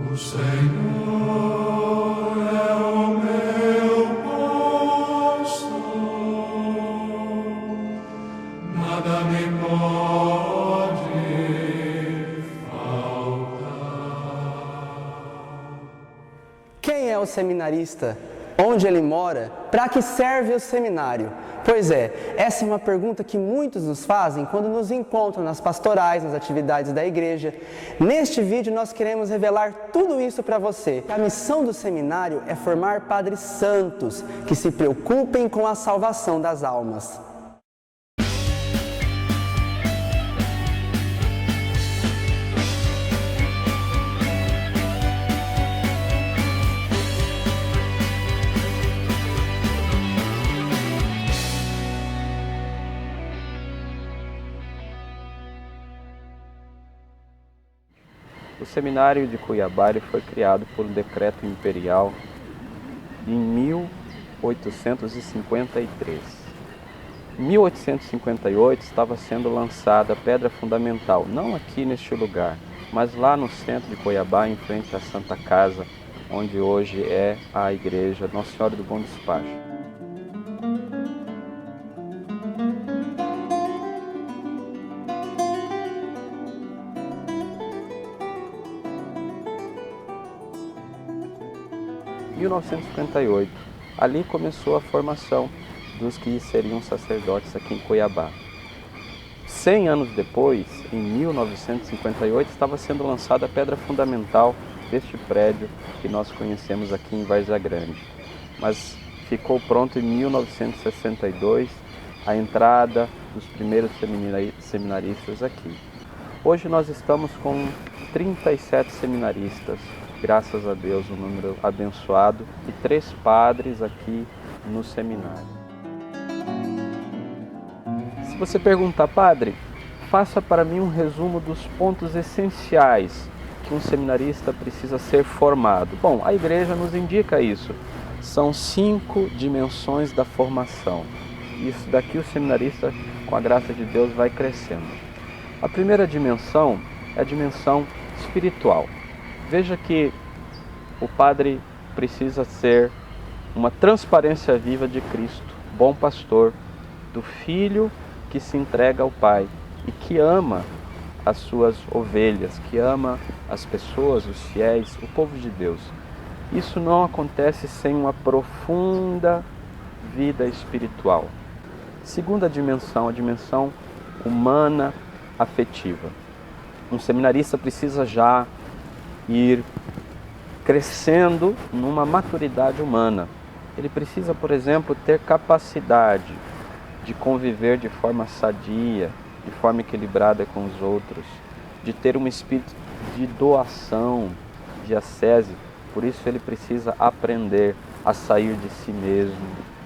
O Senhor é o meu pastor, nada me pode faltar. Quem é o seminarista? Onde ele mora? Para que serve o seminário? Pois é, essa é uma pergunta que muitos nos fazem quando nos encontram nas pastorais, nas atividades da igreja. Neste vídeo nós queremos revelar tudo isso para você. A missão do seminário é formar padres santos que se preocupem com a salvação das almas. O Seminário de Cuiabá foi criado por um decreto imperial em 1853. Em 1858 estava sendo lançada a pedra fundamental, não aqui neste lugar, mas lá no centro de Cuiabá, em frente à Santa Casa, onde hoje é a igreja Nossa Senhora do Bom Despacho. Em 1958, ali começou a formação dos que seriam sacerdotes aqui em Cuiabá. 100 anos depois, em 1958, estava sendo lançada a pedra fundamental deste prédio que nós conhecemos aqui em Várzea Grande. Mas ficou pronto em 1962 a entrada dos primeiros seminaristas aqui. Hoje nós estamos com 37 seminaristas, graças a Deus, um número abençoado, e 3 padres aqui no seminário. Se você perguntar, padre, faça para mim um resumo dos pontos essenciais que um seminarista precisa ser formado. Bom, a igreja nos indica isso. São 5 dimensões da formação. Isso daqui o seminarista, com a graça de Deus, vai crescendo. A primeira dimensão é a dimensão espiritual. Veja que o padre precisa ser uma transparência viva de Cristo, bom pastor, do Filho que se entrega ao Pai e que ama as suas ovelhas, que ama as pessoas, os fiéis, o povo de Deus. Isso não acontece sem uma profunda vida espiritual. Segunda dimensão, a dimensão humana, afetiva. Um seminarista precisa já ir crescendo numa maturidade humana. Ele precisa, por exemplo, ter capacidade de conviver de forma sadia, de forma equilibrada com os outros, de ter um espírito de doação, de ascese. Por isso ele precisa aprender a sair de si mesmo,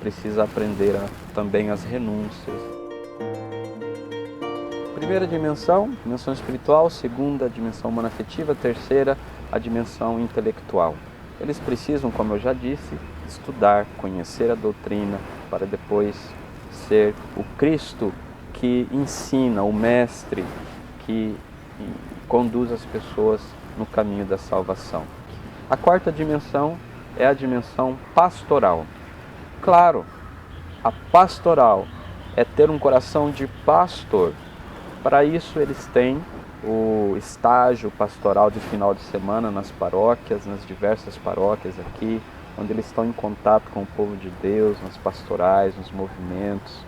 precisa aprender também as renúncias. Primeira dimensão espiritual. Segunda, dimensão humana-afetiva. Terceira, a dimensão intelectual. Eles precisam, como eu já disse, estudar, conhecer a doutrina, para depois ser o Cristo que ensina, o Mestre que conduz as pessoas no caminho da salvação. A quarta dimensão é a dimensão pastoral. Claro, a pastoral é ter um coração de pastor. Para isso eles têm o estágio pastoral de final de semana nas paróquias, nas diversas paróquias aqui, onde eles estão em contato com o povo de Deus, nas pastorais, nos movimentos,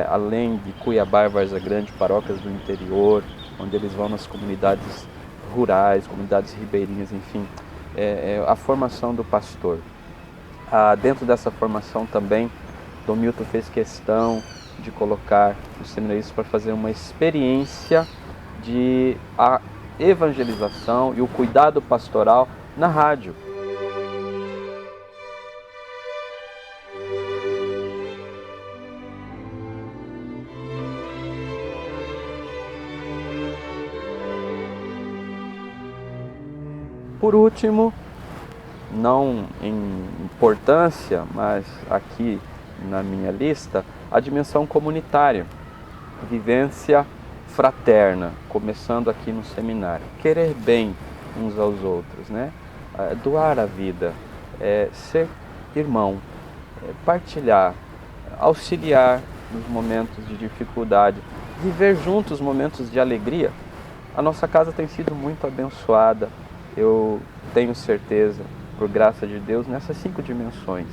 além de Cuiabá e Várzea Grande, paróquias do interior, onde eles vão nas comunidades rurais, comunidades ribeirinhas, enfim, a formação do pastor. Dentro dessa formação também, Dom Milton fez questão de colocar os seminaristas para fazer uma experiência de a evangelização e o cuidado pastoral na rádio. Por último, não em importância, mas aqui na minha lista, a dimensão comunitária, vivência fraterna, começando aqui no seminário. Querer bem uns aos outros, né? Doar a vida, ser irmão, partilhar, auxiliar nos momentos de dificuldade, viver juntos momentos de alegria. A nossa casa tem sido muito abençoada, eu tenho certeza, por graça de Deus, nessas 5 dimensões.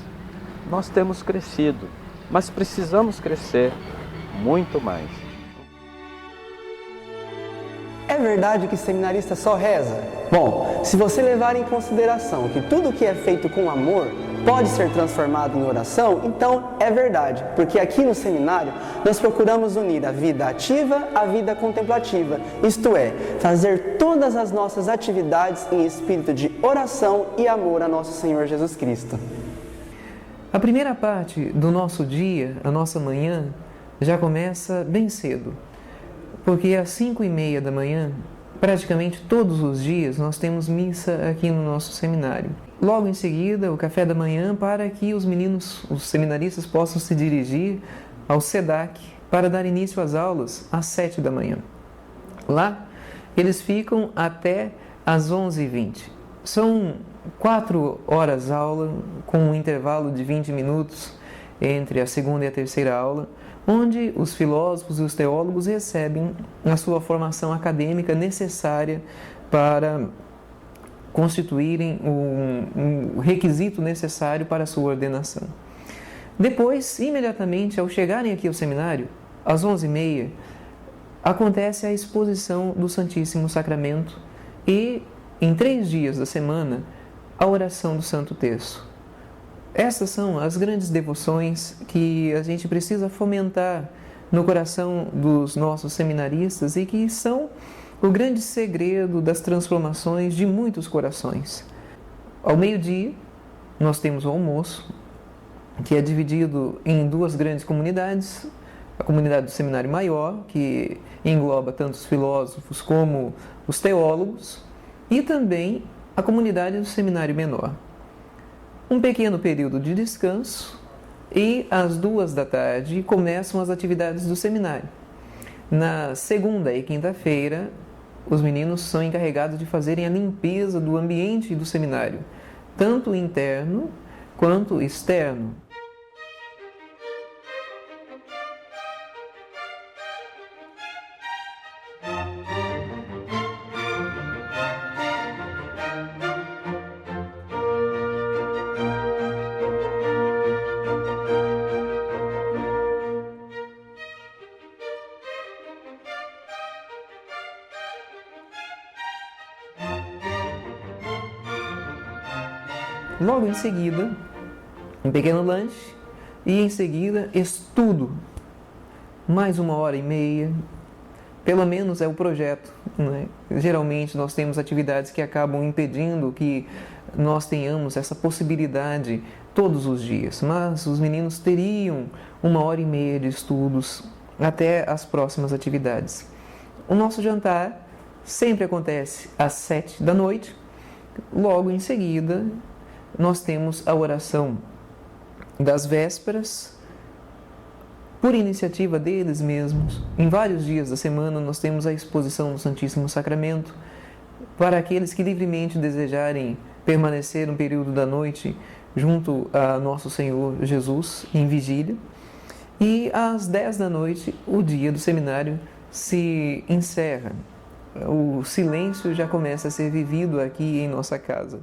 Nós temos crescido, mas precisamos crescer muito mais. É verdade que seminarista só reza? Bom, se você levar em consideração que tudo que é feito com amor pode ser transformado em oração, então é verdade, porque aqui no seminário nós procuramos unir a vida ativa à vida contemplativa, isto é, fazer todas as nossas atividades em espírito de oração e amor a nosso Senhor Jesus Cristo. A primeira parte do nosso dia, a nossa manhã, já começa bem cedo, porque às 5h30 da manhã, praticamente todos os dias, nós temos missa aqui no nosso seminário. Logo em seguida, o café da manhã para que os meninos, os seminaristas, possam se dirigir ao SEDAC para dar início às aulas às 7 da manhã. Lá, eles ficam até às 11h20. São 4 horas aula, com um intervalo de 20 minutos entre a segunda e a terceira aula, onde os filósofos e os teólogos recebem a sua formação acadêmica necessária para constituírem um requisito necessário para a sua ordenação. Depois, imediatamente, ao chegarem aqui ao seminário, às 11h30, acontece a exposição do Santíssimo Sacramento e, em 3 dias da semana, a oração do Santo Terço. Essas são as grandes devoções que a gente precisa fomentar no coração dos nossos seminaristas e que são o grande segredo das transformações de muitos corações. Ao meio-dia, nós temos o almoço, que é dividido em 2 grandes comunidades. A comunidade do Seminário Maior, que engloba tanto os filósofos como os teólogos, e também a comunidade do Seminário Menor. Um pequeno período de descanso e às 2 da tarde começam as atividades do seminário. Na segunda e quinta-feira, os meninos são encarregados de fazerem a limpeza do ambiente do seminário, tanto interno quanto externo. Logo em seguida, um pequeno lanche e em seguida estudo. Mais 1h30, pelo menos é o projeto, né? Geralmente nós temos atividades que acabam impedindo que nós tenhamos essa possibilidade todos os dias, mas os meninos teriam 1h30 de estudos até as próximas atividades. O nosso jantar sempre acontece às 7 da noite, logo em seguida nós temos a oração das vésperas, por iniciativa deles mesmos. Em vários dias da semana nós temos a exposição do Santíssimo Sacramento, para aqueles que livremente desejarem permanecer um período da noite junto a Nosso Senhor Jesus em vigília. E às 10 da noite o dia do seminário se encerra. O silêncio já começa a ser vivido aqui em nossa casa.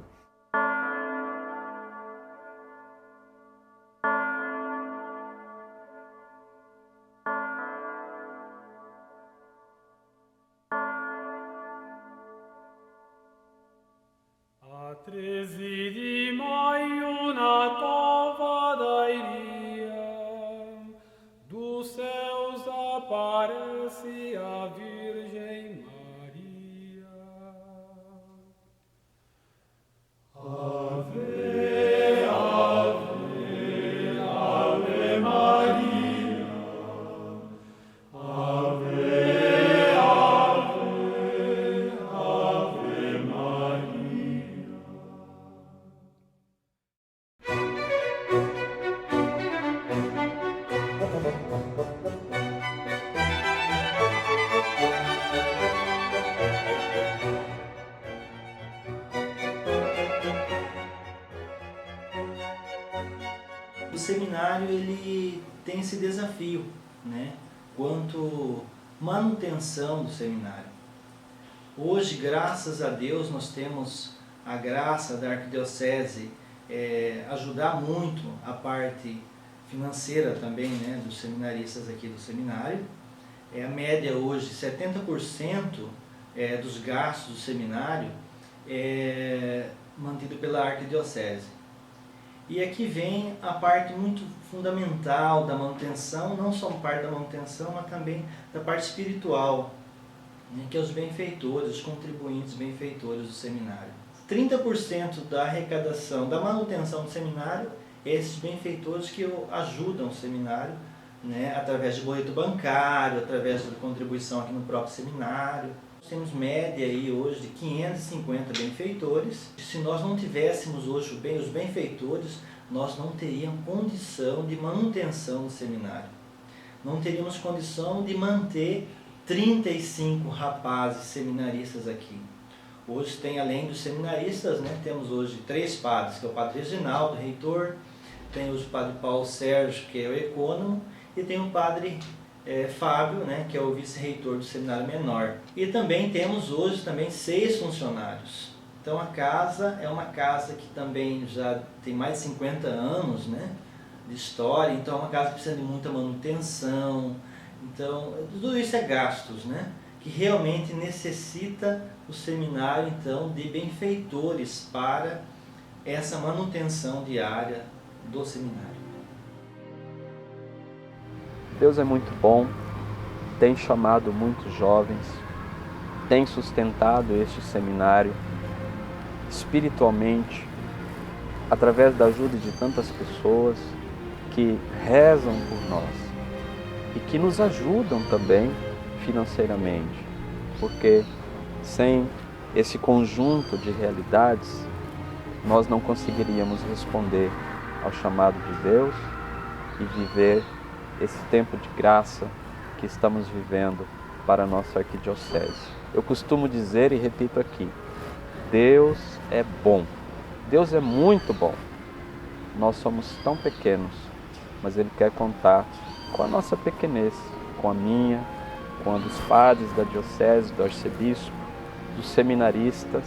A 13 de maio, na cova da Iria, dos céus aparece a Virgem Maria. seminário ele tem esse desafio, né, quanto manutenção do seminário. Hoje, graças a Deus, nós temos a graça da Arquidiocese ajudar muito a parte financeira também, né, dos seminaristas aqui do seminário. A média hoje, 70% dos gastos do seminário é mantido pela Arquidiocese. E aqui vem a parte muito fundamental da manutenção, não só parte da manutenção, mas também da parte espiritual, né, que é os benfeitores, os contribuintes benfeitores do seminário. 30% da arrecadação, da manutenção do seminário, esses benfeitores que ajudam o seminário, né, através de boleto bancário, através de contribuição aqui no próprio seminário. Nós temos média aí hoje de 550 benfeitores. Se nós não tivéssemos hoje os benfeitores, nós não teríamos condição de manutenção do seminário. Não teríamos condição de manter 35 rapazes seminaristas aqui. Hoje tem, além dos seminaristas, né, temos hoje 3 padres, que é o padre Reginaldo, reitor, tem hoje o padre Paulo Sérgio, que é o ecônomo, e tem o padre Fábio, né, que é o vice-reitor do seminário menor. E também temos hoje 6 funcionários. Então a casa é uma casa que também já tem mais de 50 anos, né, de história, então é uma casa que precisa de muita manutenção. Então tudo isso é gastos, né, que realmente necessita o seminário então de benfeitores para essa manutenção diária do seminário. Deus é muito bom, tem chamado muitos jovens, tem sustentado este seminário espiritualmente, através da ajuda de tantas pessoas que rezam por nós e que nos ajudam também financeiramente, porque sem esse conjunto de realidades nós não conseguiríamos responder ao chamado de Deus e viver esse tempo de graça que estamos vivendo para a nossa arquidiocese. Eu costumo dizer e repito aqui, Deus é bom, Deus é muito bom. Nós somos tão pequenos, mas Ele quer contar com a nossa pequenez, com a minha, com a dos padres da diocese, do arcebispo, dos seminaristas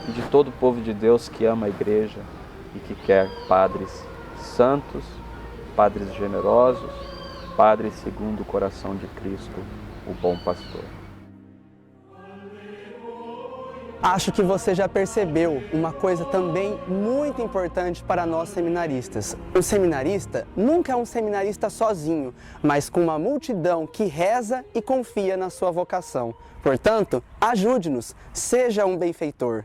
e de todo o povo de Deus que ama a igreja e que quer padres santos, padres generosos, padres segundo o coração de Cristo, o bom pastor. Acho que você já percebeu uma coisa também muito importante para nós seminaristas. O seminarista nunca é um seminarista sozinho, mas com uma multidão que reza e confia na sua vocação. Portanto, ajude-nos, seja um benfeitor.